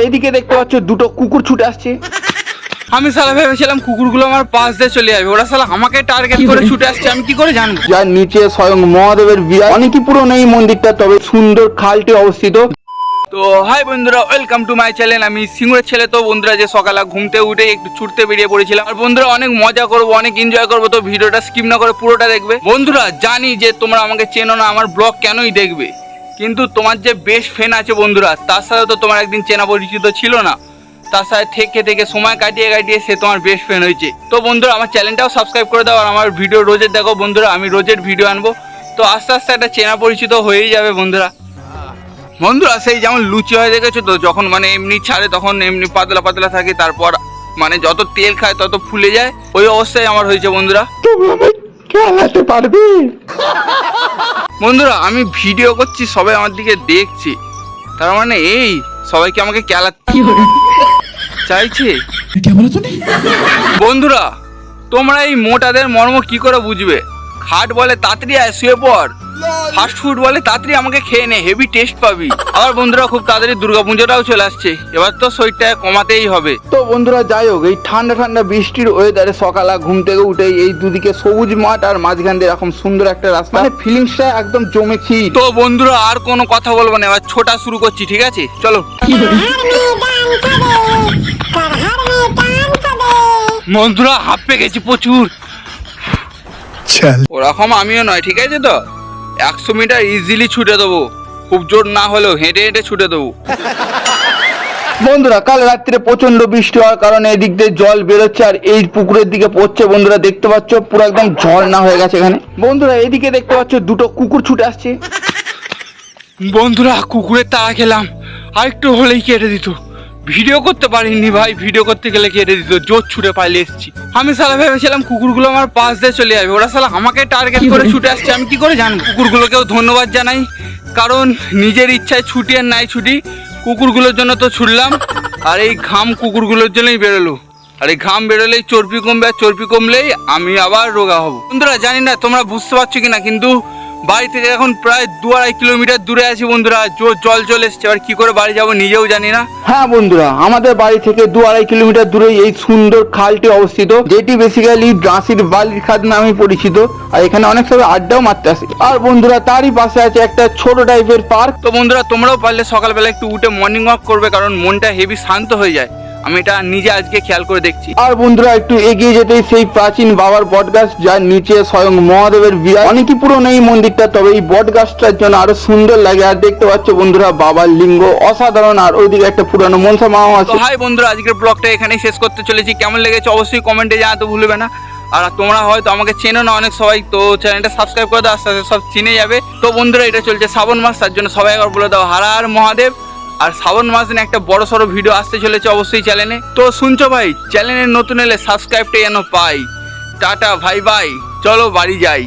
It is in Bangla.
এইদিকে দেখতে পাচ্ছ দুটো কুকুর ছুটে আসছে। আমি সালা ভেবেছিলাম কুকুরগুলো আমার পাশ দিয়ে চলে যাবে, ওরা সালা আমাকে টার্গেট করে ছুটে আসছে, আমি কি করে জানবো? যার নিচে স্বয়ং মহাদেবের বিরাট, অনেকই পুরনো এই মন্দিরটা, তবে সুন্দর খালটি অবস্থিত। তো হাই বন্ধুরা, ওয়েলকাম টু মাই চ্যানেল। আমি সিঙ্গুরের ছেলে। তো বন্ধুরা, যে সকালে ঘুমতে উঠে একটু ছুটতে বেরিয়ে পড়েছিলাম। আর বন্ধুরা, অনেক মজা করবো, অনেক এনজয় করবো। তো ভিডিওটা স্কিপ না করে পুরোটা দেখবে। বন্ধুরা, জানি যে তোমরা আমাকে চেনো না, আমার ব্লগ কেনই দেখবে, কিন্তু তোমার যে বেস্ট ফ্রেন্ড আছে বন্ধুরা, তার সাথে তো তোমার একদিন চেনা পরিচিত ছিল না, তার সাথে থেকে সময় কাটিয়ে সে তোমার বেস্ট ফ্রেন্ড হয়েছে। তো বন্ধুরা, আমার চ্যানেলটাও সাবস্ক্রাইব করে দাও, আর আমার ভিডিও রোজের দেখো বন্ধুরা, আমি রোজের ভিডিও আনবো। তো আস্তে আস্তে একটা চেনা পরিচিত হয়েই যাবে বন্ধুরা। বন্ধুরা, সেই যেমন লুচি হয় দেখেছো তো, যখন মানে এমনি ছাড়ে তখন এমনি পাতলা পাতলা থাকে, তারপর মানে যত তেল খায় তত ফুলে যায়, ওই অবস্থায় আমার হয়েছে বন্ধুরা। তুমি আমায় খেলাতে পারবে? বন্ধুরা, আমি ভিডিও করছি, সবাই আমার দিকে দেখছে, তার মানে এই সবাইকে আমাকে খেলাতে চাইছে। বন্ধুরা, তোমরা এই মোটাদের মর্ম কি করে বুঝবে? খাট বলে তাড়াতাড়ি আয় শুয়ে পড়, ফাস্ট ফুড বলে তাড়াতাড়ি আমাকে খেয়ে নে, হেভি টেস্ট পাবি। আবার বন্ধুরা, খুব তাড়াতাড়ি দুর্গাপুজোটাও চলে আসছে, এবার তো শরীরটা কমাতেই হবে। তো বন্ধুরা, যাই হোক, এই ঠান্ডা ঠান্ডা বৃষ্টির ওয়েদারে সকালে ঘুম থেকে উঠে এই দুদিকে সবুজ মাঠ আর মাঝখান দিয়ে এরকম সুন্দর একটা রাস্তা, মানে ফিলিংসটা একদম জমেছি। তো বন্ধুরা, আর কোনো কথা বলবো না, এবার ছোটা শুরু করছি, ঠিক আছে? চলো। বন্ধুরা, হাঁপে গেছি প্রচুর। ওরকম আমিও নয়, ঠিক আছে? তো 100 মিটার ইজিলি ছুটে দেবো, খুব জোর না হলেও হেঁটে হেঁটে ছুটে দেবো। বন্ধুরা, কাল রাত্রে প্রচন্ড বৃষ্টি হওয়ার কারণে এদিক দিয়ে জল বেরোচ্ছে আর এই পুকুরের দিকে পড়ছে। বন্ধুরা, দেখতে পাচ্ছ পুরো একদম ঝর্ণা হয়ে গেছে এখানে। বন্ধুরা, এদিকে দেখতে পাচ্ছ দুটো কুকুর ছুটে আসছে। বন্ধুরা, কুকুরের তাড়া খেলাম, আর একটু হলেই কেটে দিত। ভিডিও করতে পারিনি ভাই, ভিডিও করতে গেলে কেটে দিত, জোর ছুটে পালিয়ে এসেছি। আমি সালা ভেবেছিলাম কুকুরগুলো আমার পাশ দিয়ে চলে যাবে, ওরা সালা আমাকে টার্গেট করে ছুটে আসছে, আমি কি করে জানবো? কুকুরগুলোকেও ধন্যবাদ জানাই, কারণ নিজের ইচ্ছায় ছুটি আর নাই ছুটি, কুকুরগুলোর জন্য তো ছুটলাম। আর এই ঘাম কুকুরগুলোর জন্যই বেরোলো, আর এই ঘাম বেরোলেই চর্বি কমবে, আর চর্বি কমলেই আমি আবার রোগা হব। বন্ধুরা, জানি না তোমরা বুঝতে পারছো কিনা, কিন্তু বাড়ি থেকে এখন প্রায় 2-2.5 কিলোমিটার দূরে আছি বন্ধুরা। জল চলে এসছে, এবার কি করে বাড়ি যাবো নিজেও জানি না। হ্যাঁ বন্ধুরা, আমাদের বাড়ি থেকে 2-2.5 কিলোমিটার দূরে এই সুন্দর খালটি অবস্থিত, যেটি বেসিক্যালি রাঁচির বালির খাদ নামে পরিচিত। আর এখানে অনেক সময় আড্ডাও মারতে আসে। আর বন্ধুরা, তারই পাশে আছে একটা ছোট টাইপের পার্ক। তো বন্ধুরা, তোমরাও পারলে সকালবেলা একটু উঠে মর্নিং ওয়াক করবে, কারণ মনটা হেভি শান্ত হয়ে যায়। আমি এটা নিজে আজকে খেয়াল করে দেখছি। আর বন্ধুরা, একটু এগিয়ে যেতেই সেই প্রাচীন বাবার বটগাছ, যার নিচে স্বয়ং মহাদেবের বিরাট, অনেকই পুরনো এই মন্দিরটা, তবে এই বটগাছটার জন্য আরো সুন্দর লাগে। আর দেখতে পাচ্ছ বন্ধুরা, বাবার লিঙ্গ অসাধারণ, আর ওইদিকে একটা পুরানো মনসা মাও আছে। হাই বন্ধুরা, আজকের ব্লগটা এখানেই শেষ করতে চলেছি। কেমন লেগেছে অবশ্যই কমেন্টে জানাতে ভুলবে না। আর তোমরা হয়তো আমাকে চেনো না অনেক সবাই, তো চ্যানেলটা সাবস্ক্রাইব করে দাও, আস্তে আস্তে সব চিনে যাবে। তো বন্ধুরা, এটা চলছে শ্রাবণ মাস, তার জন্য সবাই একবার বলে দাও হর হর মহাদেব। আর শ্রাবণ মাস নিয়ে একটা বড় সড়ো ভিডিও আসতে চলেছে অবশ্যই চ্যানেলে। তো শুনছো ভাই, চ্যানেলে নতুন এলে সাবস্ক্রাইবটা যেন পাই। টাটা, ভাই বাই, চলো বাড়ি যাই।